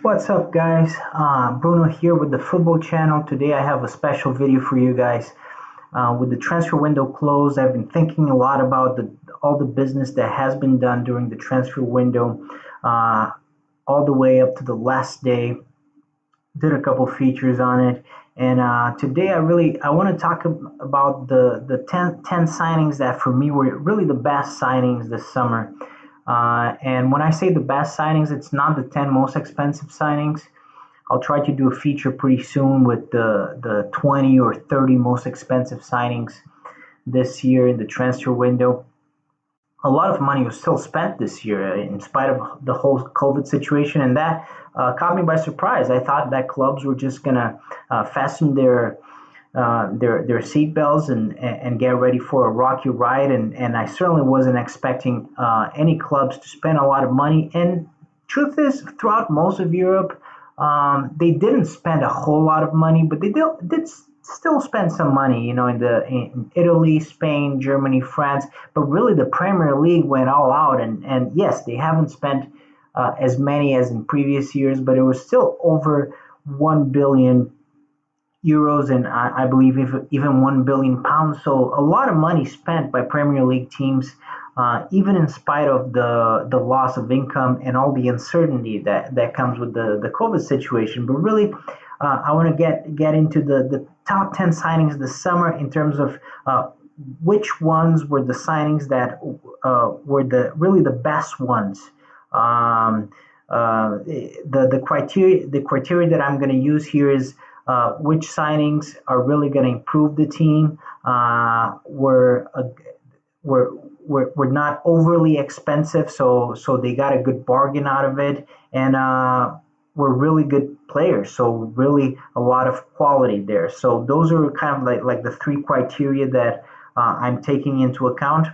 What's up, guys? Bruno here with the Football Channel. Today I have a special video for you guys. With the transfer window closed, I've been thinking a lot about all the business that has been done during the transfer window, uh, all the way up to the last day. Did a couple features on it, and today I want to talk about the 10 signings that for me were really the best signings this summer. And when I say the best signings, it's not the 10 most expensive signings. I'll try to do a feature pretty soon with the 20 or 30 most expensive signings this year in the transfer window. A lot of money was still spent this year in spite of the whole COVID situation, and that caught me by surprise. I thought that clubs were just gonna fasten their seatbelts and get ready for a rocky ride, and I certainly wasn't expecting any clubs to spend a lot of money. And truth is, throughout most of Europe, they didn't spend a whole lot of money, but they did still spend some money, in Italy, Spain, Germany, France. But really, the Premier League went all out, and yes, they haven't spent as many as in previous years, but it was still over 1 billion euros, and I believe even 1 billion pounds. So a lot of money spent by Premier League teams, even in spite of the loss of income and all the uncertainty that comes with the COVID situation. But really, I want to get into the top 10 signings this summer in terms of which ones were the signings that were the best ones. Um, the criteria that I'm going to use here is which signings are really going to improve the team, were were not overly expensive, so they got a good bargain out of it, and were really good players. So really a lot of quality there. So those are kind of like the three criteria that I'm taking into account.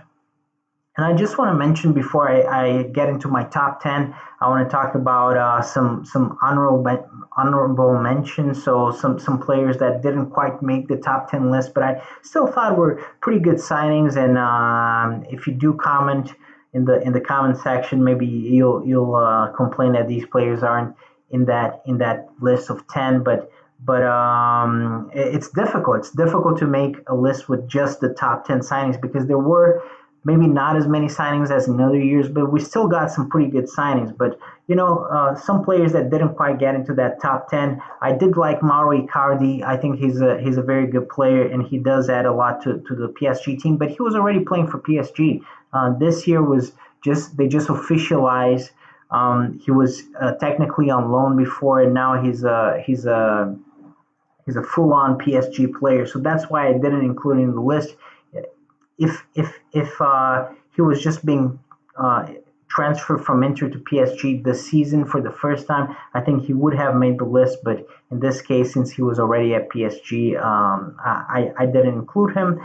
And I just want to mention before I get into my top 10, I want to talk about some honorable mentions. So some players that didn't quite make the top 10 list, but I still thought were pretty good signings. And if you do comment in the comment section, maybe you'll complain that these players aren't in that list of 10. But it's difficult. It's difficult to make a list with just the top 10 signings because there were maybe not as many signings as in other years, but we still got some pretty good signings. But some players that didn't quite get into that top 10. I did like Mauro Icardi. I think he's a very good player, and he does add a lot to the PSG team. But he was already playing for PSG. This year was just they just officialized. He was technically on loan before, and now he's a full-on PSG player. So that's why I didn't include him in the list. If he was just being transferred from Inter to PSG this season for the first time, I think he would have made the list. But in this case, since he was already at PSG, I didn't include him.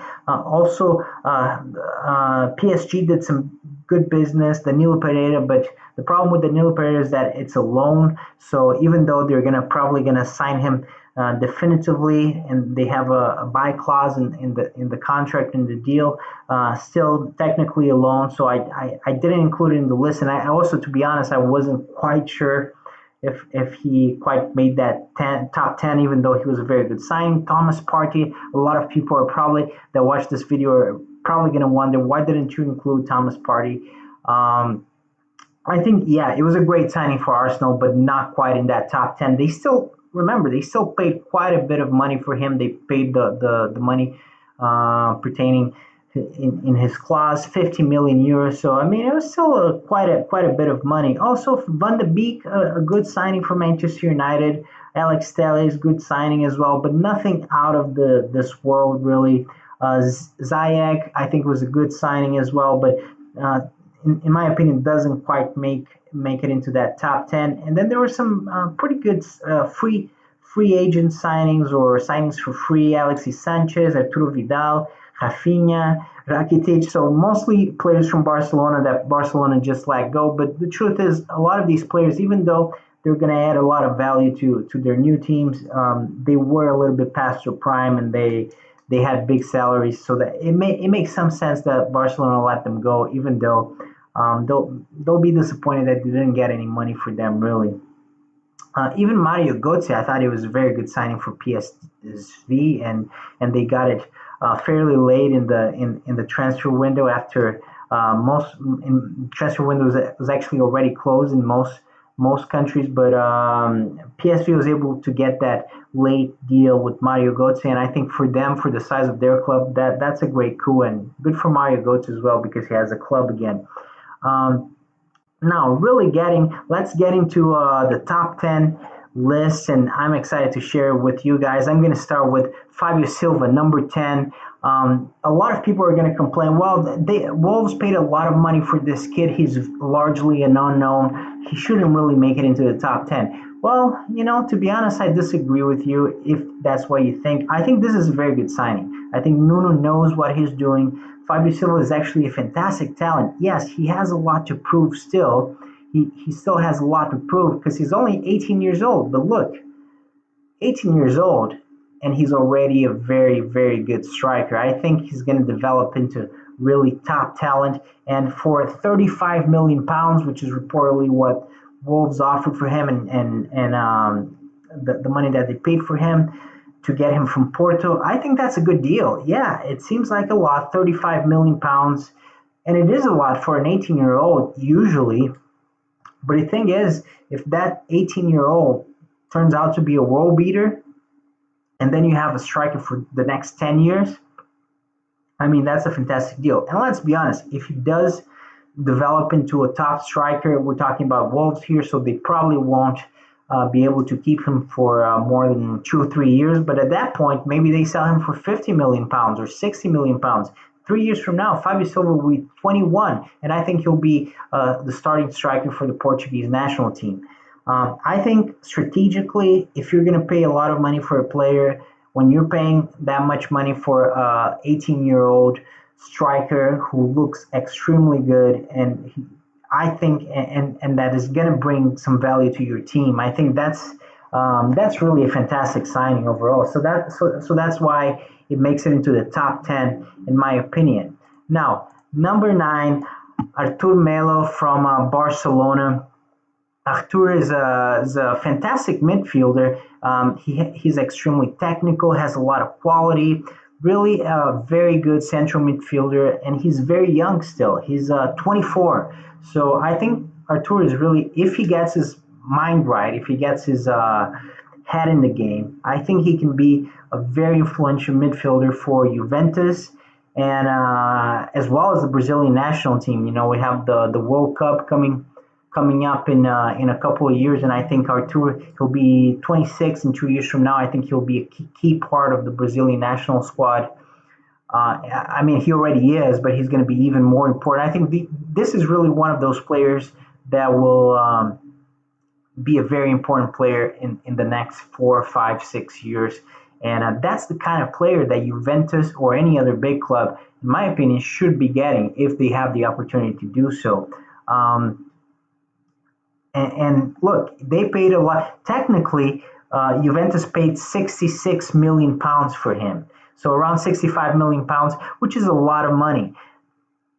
PSG did some good business, Danilo Pereira, but the problem with Danilo Pereira is that it's a loan. So even though they're probably gonna sign him definitively, and they have a buy clause in the contract in the deal, still technically a loan. So I didn't include it in the list, and I also, to be honest, I wasn't quite sure if he quite made that top 10, even though he was a very good signing. Thomas Partey, a lot of people are probably that watch this video are probably going to wonder, why didn't you include Thomas Partey? I think, yeah, it was a great signing for Arsenal, but not quite in that top 10. They still paid quite a bit of money for him. They paid the money pertaining in his clause, 50 million euros. So I mean, it was still quite a bit of money. Also, Van de Beek, a good signing for Manchester United. Alex Telles, good signing as well, but nothing out of this world really. Ziyech, I think, was a good signing as well, but uh, in my opinion, doesn't quite make it into that top 10. And then there were some pretty good free agent signings or signings for free: Alexis Sanchez, Arturo Vidal, Rafinha, Rakitic. So mostly players from Barcelona that Barcelona just let go. But the truth is, a lot of these players, even though they're going to add a lot of value to their new teams, they were a little bit past their prime, and they had big salaries. So that it makes some sense that Barcelona let them go, even though they'll be disappointed that they didn't get any money for them really. Even Mario Götze, I thought it was a very good signing for PSV, and they got it fairly late in the transfer window after most in transfer window was actually already closed in most countries, but PSV was able to get that late deal with Mario Götze, and I think for them, for the size of their club, that's a great coup and good for Mario Götze as well because he has a club again. Um, Now, really let's get into the top 10 list, and I'm excited to share with you guys. I'm going to start with Fabio Silva, number 10. A lot of people are going to complain, well, Wolves paid a lot of money for this kid. He's largely an unknown. He shouldn't really make it into the top 10. Well, to be honest, I disagree with you if that's what you think. I think this is a very good signing. I think Nuno knows what he's doing. Fabio Silva is actually a fantastic talent. Yes, he has a lot to prove still. He still has a lot to prove because he's only 18 years old. But look, 18 years old, and he's already a very, very good striker. I think he's going to develop into really top talent. And for 35 million pounds, which is reportedly what Wolves offered for him, and the money that they paid for him to get him from Porto, I think that's a good deal. Yeah, it seems like a lot, 35 million pounds, and it is a lot for an 18-year-old usually. But the thing is, if that 18-year-old turns out to be a world beater, and then you have a striker for the next 10 years, I mean, that's a fantastic deal. And let's be honest, if he does develop into a top striker, we're talking about Wolves here, so they probably won't be able to keep him for more than 2 or 3 years. But at that point, maybe they sell him for 50 million pounds or 60 million pounds. 3 years from now, Fabio Silva will be 21, and I think he'll be the starting striker for the Portuguese national team. I think strategically, if you're going to pay a lot of money for a player, when you're paying that much money for a 18-year-old striker who looks extremely good, and I think and that is going to bring some value to your team. I think that's really a fantastic signing overall. So that's why it makes it into the top 10 in my opinion. Now, number 9, Artur Melo from Barcelona. Artur is a fantastic midfielder. He's extremely technical, has a lot of quality, really a very good central midfielder, and he's very young still. He's 24. So I think Artur is really, if he gets his mind right, if he gets his head in the game, I think he can be a very influential midfielder for Juventus and as well as the Brazilian national team. We have the World Cup coming up in a couple of years, and I think Artur, he'll be 26 in 2 years from now. I think he'll be a key part of the Brazilian national squad. I mean, he already is, but he's going to be even more important. I think this is really one of those players that will be a very important player in the next 4, 5, 6 years. And that's the kind of player that Juventus or any other big club, in my opinion, should be getting if they have the opportunity to do so. And look, they paid a lot. Technically, Juventus paid 66 million pounds for him. So around 65 million pounds, which is a lot of money.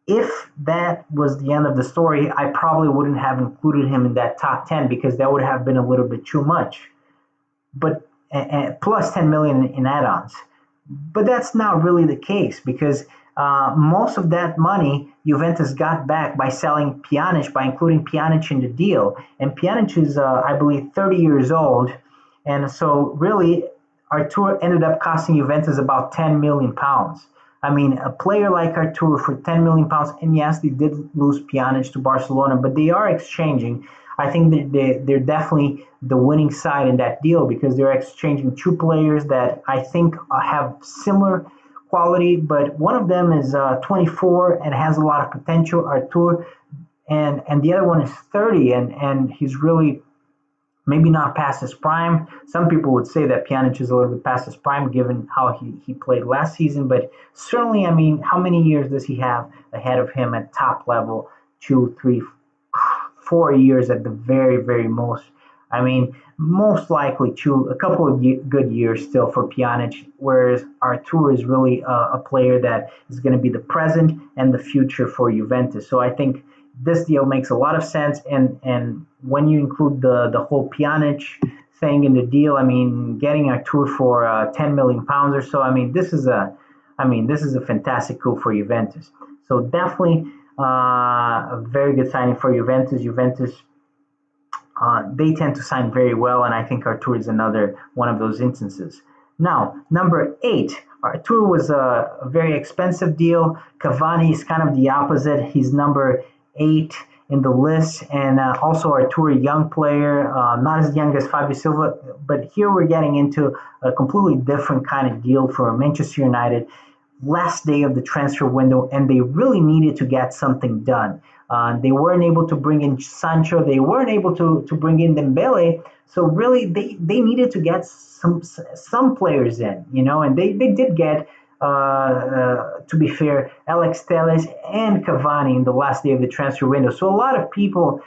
If that was the end of the story, I probably wouldn't have included him in that top 10 because that would have been a little bit too much. But plus 10 million in add-ons. But that's not really the case because most of that money Juventus got back by selling Pjanic, by including Pjanic in the deal. And Pjanic is, I believe, 30 years old. And so really, Artur ended up costing Juventus about 10 million pounds. I mean, a player like Artur for 10 million pounds, and yes, they did lose Pjanic to Barcelona, but they are exchanging. I think that they're definitely the winning side in that deal because they're exchanging two players that I think have similar quality, but one of them is 24 and has a lot of potential, Artur, and the other one is 30, and he's really maybe not past his prime. Some people would say that Pjanic is a little bit past his prime given how he played last season, but certainly, I mean, how many years does he have ahead of him at top level? 2, 3, 4 years at the very, very most. I mean, most likely a couple of good years still for Pjanic, whereas Artur is really a player that is going to be the present and the future for Juventus. So I think this deal makes a lot of sense, and when you include the whole Pjanic thing in the deal, I mean, getting Artur for 10 million pounds or so, this is a fantastic coup for Juventus. So definitely a very good signing for Juventus. Juventus, they tend to sign very well, and I think Artur is another one of those instances. Now, number 8, Artur was a very expensive deal. Cavani is kind of the opposite. He's number 8 in the list, and also Artur, a young player, not as young as Fabio Silva, but here we're getting into a completely different kind of deal for Manchester United. Last day of the transfer window, and they really needed to get something done. They weren't able to bring in Sancho. They weren't able to bring in Dembele. So really, they needed to get some players in, and they did get, to be fair, Alex Telles and Cavani in the last day of the transfer window. So a lot of people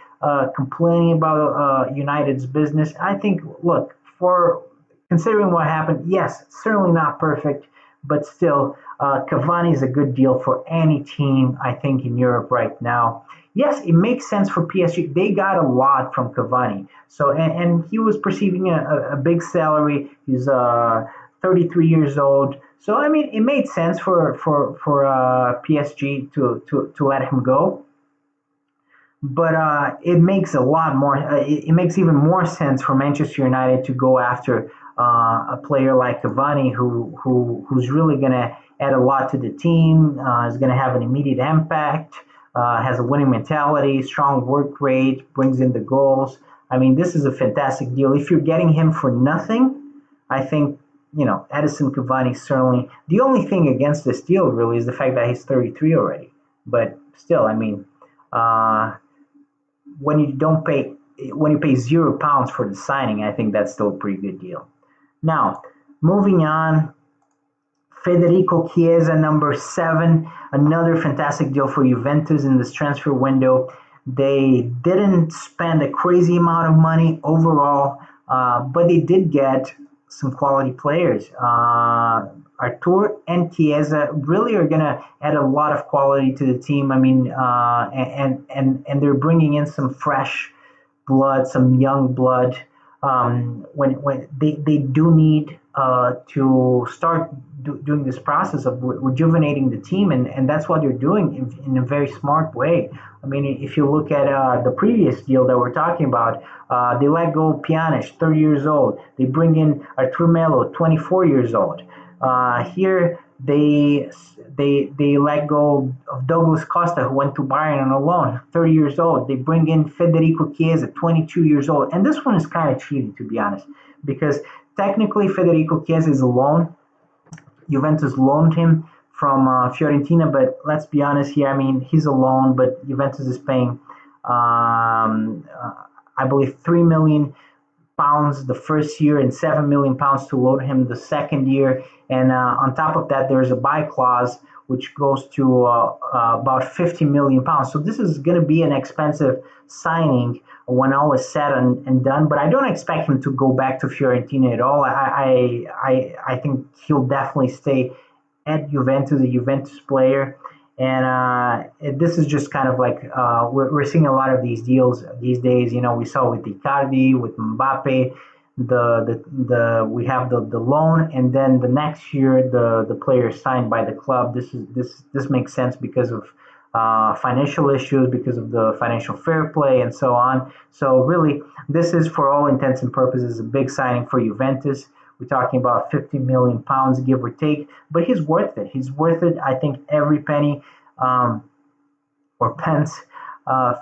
complaining about United's business. I think, look, for considering what happened, yes, certainly not perfect, but still, Cavani is a good deal for any team, I think, in Europe right now. Yes, it makes sense for PSG. They got a lot from Cavani. So, and he was perceiving a big salary. He's 33 years old. So, I mean, it made sense for PSG to let him go. But it makes a lot more. It makes even more sense for Manchester United to go after a player like Cavani, who's really going to add a lot to the team. Is going to have an immediate impact. Has a winning mentality, strong work rate, brings in the goals. I mean, this is a fantastic deal. If you're getting him for nothing, I think Edison Cavani certainly. The only thing against this deal really is the fact that he's 33 already. But still, I mean. When you don't pay when you pay £0 for the signing, I think that's still a pretty good deal. Now, moving on, Federico Chiesa, number 7, another fantastic deal for Juventus in this transfer window. They didn't spend a crazy amount of money overall, but they did get some quality players. Artur and Chiesa really are going to add a lot of quality to the team. I mean, and they're bringing in some fresh blood, some young blood. When they do need to start doing this process of rejuvenating the team, and that's what they're doing in a very smart way. I mean, if you look at the previous deal that we're talking about, they let go Pjanic, 30 years old. They bring in Artur Melo, 24 years old. Here they let go of Douglas Costa, who went to Bayern on a loan, 30 years old. They bring in Federico Chiesa, 22 years old. And this one is kind of cheating, to be honest, because technically Federico Chiesa is a loan. Juventus loaned him from Fiorentina, but let's be honest here. I mean, he's a loan, but Juventus is paying, I believe, £3 million the first year and £7 million to loan him the second year. And on top of that, there's a buy clause which goes to about £50 million. So this is going to be an expensive signing when all is said and done. But I don't expect him to go back to Fiorentina at all. I think he'll definitely stay at Juventus, a Juventus player. And this is just kind of like we're seeing a lot of these deals these days. We saw with Icardi, with Mbappe, we have the loan, and then the next year the player is signed by the club. This makes sense because of financial issues, because of the financial fair play, and so on. So really, this is for all intents and purposes a big signing for Juventus. We're talking about £50 million, give or take, but he's worth it. He's worth it. I think every penny or pence.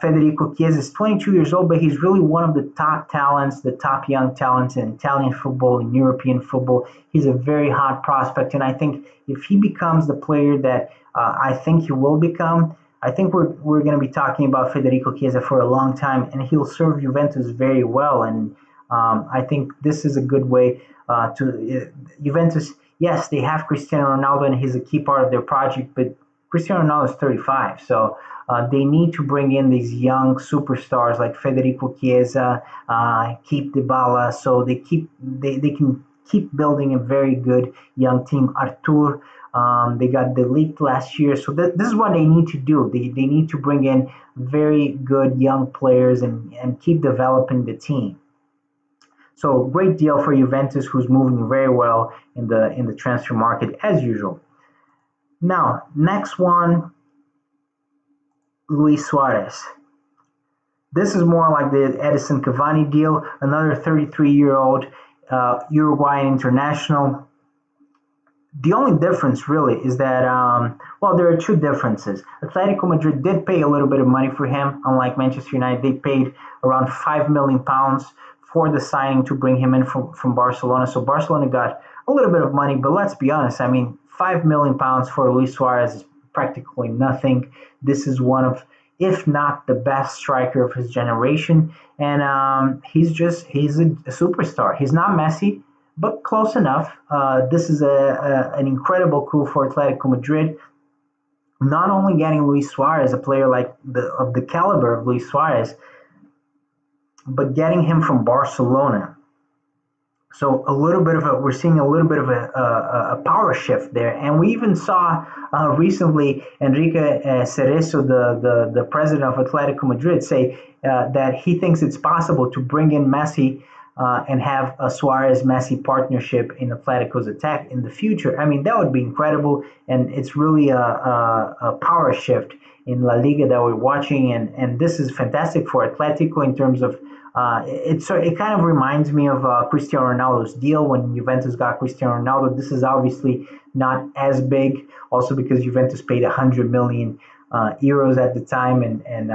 Federico Chiesa is 22 years old, but he's really one of the top talents, the top young talents in Italian football, in European football. He's a very hot prospect, and I think if he becomes the player that I think he will become, I think we're going to be talking about Federico Chiesa for a long time, and he'll serve Juventus very well. And I think this is a good way to Juventus. Yes, they have Cristiano Ronaldo, and he's a key part of their project, but Cristiano Ronaldo is 35, so they need to bring in these young superstars like Federico Chiesa, keep Dybala, so they can keep building a very good young team. Artur, They got leaked last year, so this is what they need to do. They need to bring in very good young players and keep developing the team. So great deal for Juventus, who's moving very well in the transfer market as usual. Now, next one, Luis Suarez. This is more like the Edison Cavani deal, another 33-year-old Uruguayan international. The only difference really is that, well, there are two differences. Atletico Madrid did pay a little bit of money for him, unlike Manchester United. They paid around £5 million for the signing to bring him in from Barcelona. So Barcelona got a little bit of money, but let's be honest. I mean, £5 million for Luis Suarez is practically nothing. This is one of, if not the best striker of his generation, and he's a superstar. He's not Messi, but close enough. This is an incredible coup for Atletico Madrid. Not only getting Luis Suarez, a player like of the caliber of Luis Suarez, but getting him from Barcelona. So we're seeing a little bit of a power shift there, and we even saw recently Enrique Cerezo, the president of Atletico Madrid, say that he thinks it's possible to bring in Messi and have a Suarez-Messi partnership in Atletico's attack in the future. I mean, that would be incredible, and it's really a power shift in La Liga that we're watching, and this is fantastic for Atletico in terms of it kind of reminds me of Cristiano Ronaldo's deal when Juventus got Cristiano Ronaldo. This is obviously not as big, also because Juventus paid 100 million euros at the time, and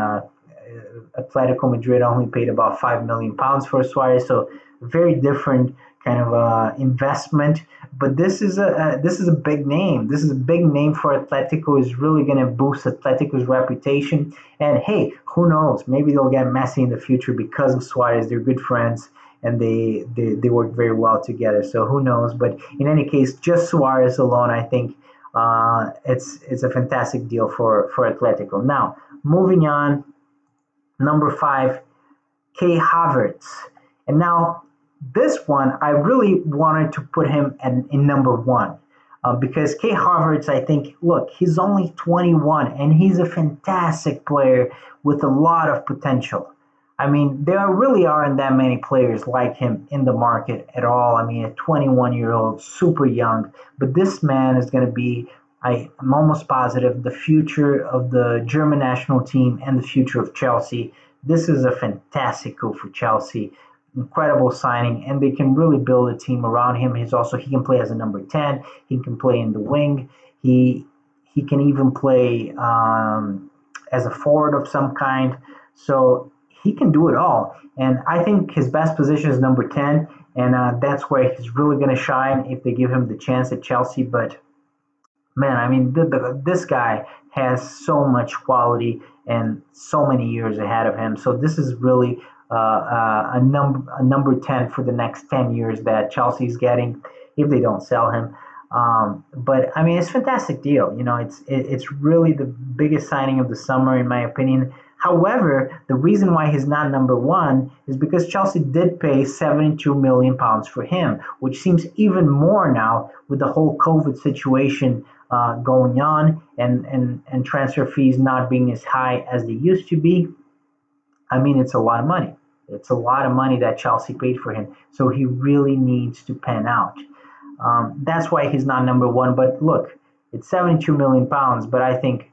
Atletico Madrid only paid about £5 million for Suarez. So very different kind of investment. But this is a big name. This is a big name for Atletico. Is really going to boost Atletico's reputation. And hey, who knows? Maybe they'll get Messi in the future because of Suarez. They're good friends and they work very well together. So who knows? But in any case, just Suarez alone, I think it's a fantastic deal for Atletico. Now moving on, number 5, Kai Havertz, and now this one, I really wanted to put him in number 1 because Kai Havertz, I think, look, he's only 21 and he's a fantastic player with a lot of potential. I mean, there really aren't that many players like him in the market at all. I mean, a 21-year-old, super young, but this man is going to be, I'm almost positive, the future of the German national team and the future of Chelsea. This is a fantastic coup for Chelsea. Incredible signing, and they can really build a team around him. He can play as a number 10. He can play in the wing. He can even play as a forward of some kind. So he can do it all. And I think his best position is number 10, and that's where he's really going to shine if they give him the chance at Chelsea. But man, I mean, this guy has so much quality and so many years ahead of him. So this is really a number 10 for the next 10 years that Chelsea's getting if they don't sell him. But I mean, it's a fantastic deal. You know, it's really the biggest signing of the summer in my opinion. However, the reason why he's not number 1 is because Chelsea did pay £72 million for him, which seems even more now with the whole COVID situation going on and transfer fees not being as high as they used to be. I mean, it's a lot of money. It's a lot of money that Chelsea paid for him. So he really needs to pan out. That's why he's not number 1. But look, it's £72 million, but I think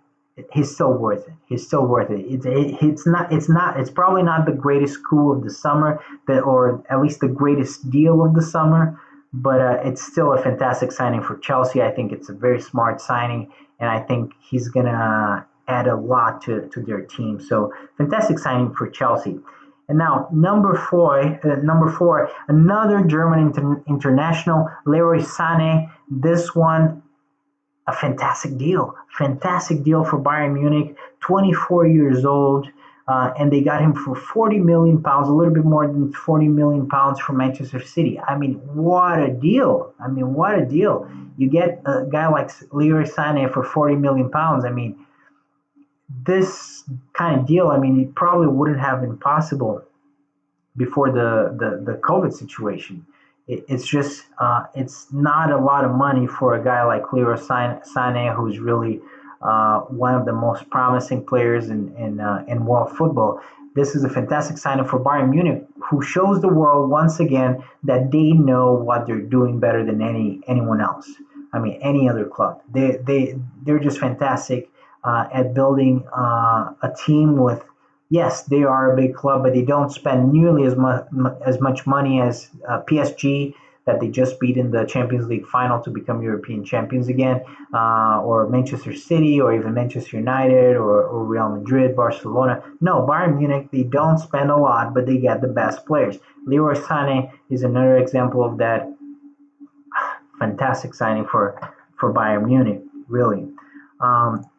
he's still worth it. He's still worth it. It's probably not the greatest coup of the summer, or at least the greatest deal of the summer, but it's still a fantastic signing for Chelsea. I think it's a very smart signing, and I think he's gonna add a lot to their team. So fantastic signing for Chelsea. And now number four, another German international, Leroy Sané. This one, a fantastic deal for Bayern Munich. 24 years old, and they got him for £40 million, a little bit more than £40 million from Manchester City. I mean, what a deal! You get a guy like Leroy Sané for £40 million. I mean, this kind of deal, I mean, it probably wouldn't have been possible before the COVID situation. it's just it's not a lot of money for a guy like Leroy Sané, who's really one of the most promising players in world football. This is a fantastic signing for Bayern Munich, who shows the world once again that they know what they're doing better than anyone else. I mean, any other club. They're just fantastic at building a team with. Yes, they are a big club, but they don't spend nearly as much money as PSG that they just beat in the Champions League final to become European champions again, or Manchester City, or even Manchester United, or Real Madrid, Barcelona. No, Bayern Munich, they don't spend a lot, but they get the best players. Leroy Sané is another example of that. Fantastic signing for Bayern Munich, really. Um,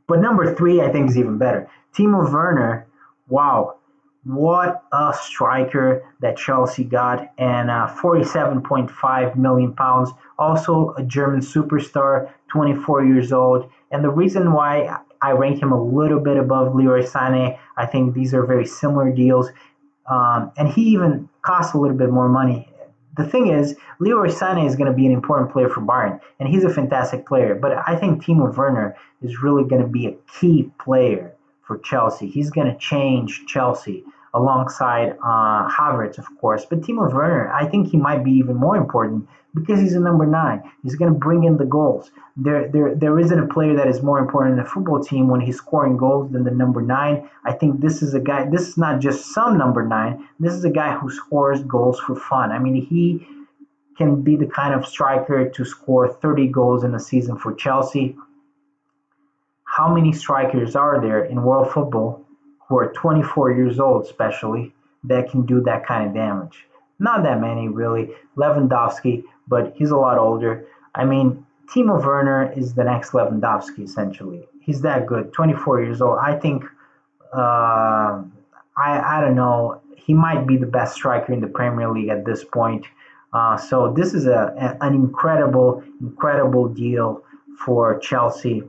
but number three, I think, is even better. Timo Werner, wow, what a striker that Chelsea got, and 47.5 million pounds. Also a German superstar, 24 years old. And the reason why I rank him a little bit above Leroy Sané, I think these are very similar deals. And he even costs a little bit more money. The thing is, Leroy Sané is going to be an important player for Bayern, and he's a fantastic player. But I think Timo Werner is really going to be a key player for Chelsea. He's going to change Chelsea alongside Havertz, of course. But Timo Werner, I think he might be even more important because he's a number nine. He's going to bring in the goals. There isn't a player that is more important in a football team when he's scoring goals than the number nine. I think this is a guy. This is not just some number nine. This is a guy who scores goals for fun. I mean, he can be the kind of striker to score 30 goals in a season for Chelsea. How many strikers are there in world football who are 24 years old, especially, that can do that kind of damage? Not that many, really. Lewandowski, but he's a lot older. I mean, Timo Werner is the next Lewandowski, essentially. He's that good, 24 years old. I think, I don't know, he might be the best striker in the Premier League at this point. So this is an incredible deal for Chelsea.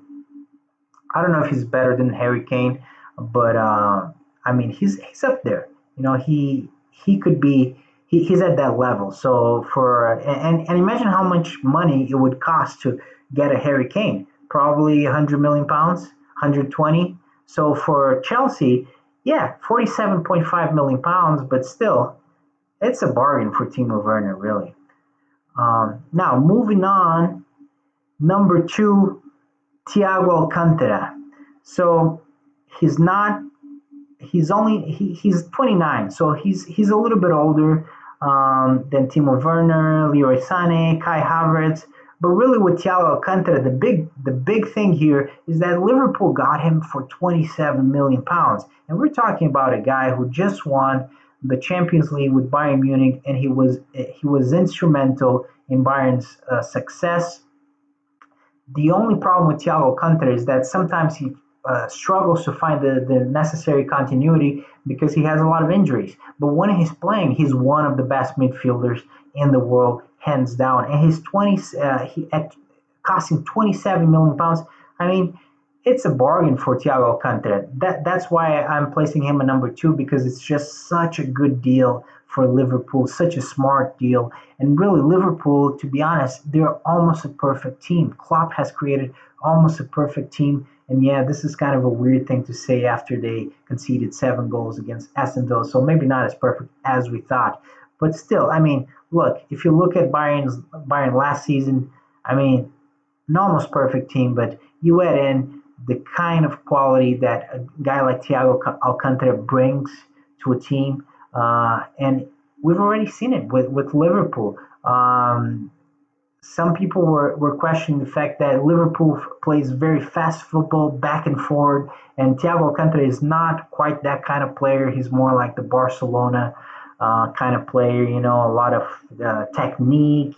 I don't know if he's better than Harry Kane, but I mean he's up there. You know he could be he's at that level. So for and imagine how much money it would cost to get a Harry Kane. Probably 100 million pounds, 120. So for Chelsea, yeah, 47.5 million pounds, but still, it's a bargain for Timo Werner, really. Now moving on, number two, Thiago Alcantara. So he's not. He's 29, so he's a little bit older than Timo Werner, Leroy Sané, Kai Havertz. But really, with Thiago Alcantara, the big thing here is that Liverpool got him for 27 million pounds, and we're talking about a guy who just won the Champions League with Bayern Munich, and he was instrumental in Bayern's success. The only problem with Thiago Alcantara is that sometimes he struggles to find the necessary continuity because he has a lot of injuries. But when he's playing, he's one of the best midfielders in the world, hands down. And his 20, costing 27 million pounds. I mean, it's a bargain for Thiago Alcantara. That's why I'm placing him at number two, because it's just such a good deal for Liverpool, such a smart deal. And really, Liverpool, to be honest, they're almost a perfect team. Klopp has created almost a perfect team. And yeah, this is kind of a weird thing to say after they conceded 7 goals against Aston Villa. So maybe not as perfect as we thought. But still, I mean, look, if you look at Bayern last season, I mean, an almost perfect team, but you add in the kind of quality that a guy like Thiago Alcantara brings to a team, and we've already seen it with Liverpool. Some people were questioning the fact that Liverpool plays very fast football, back and forward, and Thiago Alcantara is not quite that kind of player. He's more like the Barcelona kind of player, a lot of technique,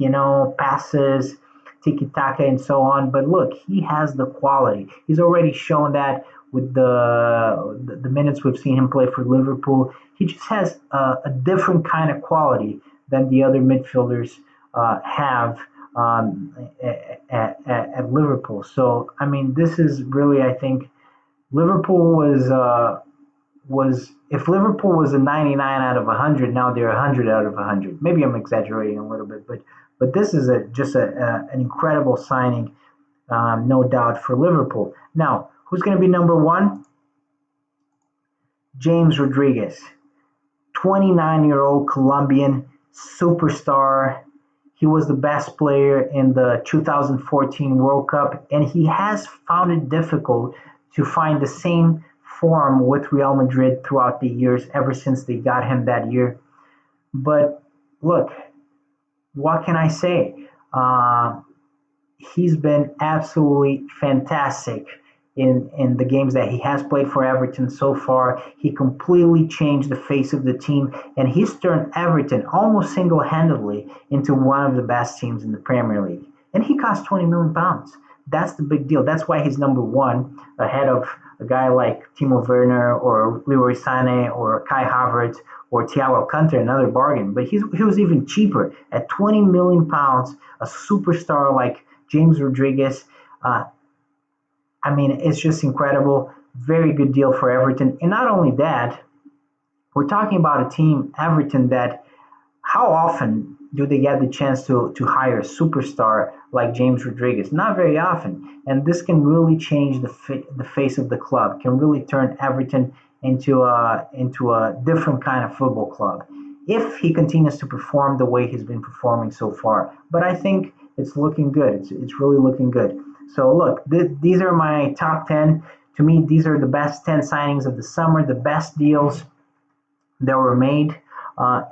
passes, tiki taka, and so on. But look, he has the quality. He's already shown that with the minutes we've seen him play for Liverpool. He just has a different kind of quality than the other midfielders have at Liverpool. So, I mean, this is really, I think, Liverpool was if Liverpool was a 99 out of 100, now they're 100 out of 100. Maybe I'm exaggerating a little bit, but this is an incredible signing, no doubt, for Liverpool. Now, who's going to be number one? James Rodriguez, 29-year-old Colombian superstar. He was the best player in the 2014 World Cup, and he has found it difficult to find the same form with Real Madrid throughout the years, ever since they got him that year. But look, what can I say? He's been absolutely fantastic in the games that he has played for Everton so far. He completely changed the face of the team, and he's turned Everton almost single-handedly into one of the best teams in the Premier League. And he cost £20 million. That's the big deal. That's why he's number one, ahead of a guy like Timo Werner or Leroy Sané or Kai Havertz or Thiago Alcantara, another bargain. But he was even cheaper at £20 million, a superstar like James Rodriguez. I mean, it's just incredible. Very good deal for Everton. And not only that, we're talking about a team, Everton, that how often do they get the chance to hire a superstar like James Rodriguez? Not very often. And this can really change the face of the club, can really turn Everton into a different kind of football club if he continues to perform the way he's been performing so far. But I think it's looking good. It's really looking good. So look, these are my top 10. To me, these are the best 10 signings of the summer, the best deals that were made.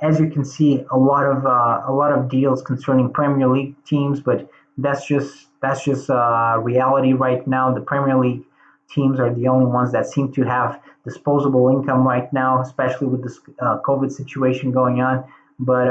As you can see, a lot of deals concerning Premier League teams, but that's just reality right now. The Premier League teams are the only ones that seem to have disposable income right now, especially with this COVID situation going on. But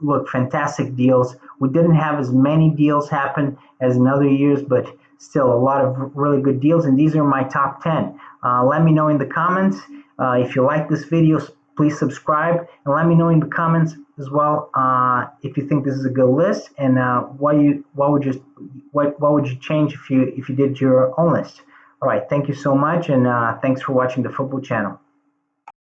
look, fantastic deals. We didn't have as many deals happen as in other years, but still a lot of really good deals. And these are my top 10. Let me know in the comments if you like this video. Please subscribe and let me know in the comments as well if you think this is a good list, and what would you change if you did your own list. All right, thank you so much, and thanks for watching the Football Channel.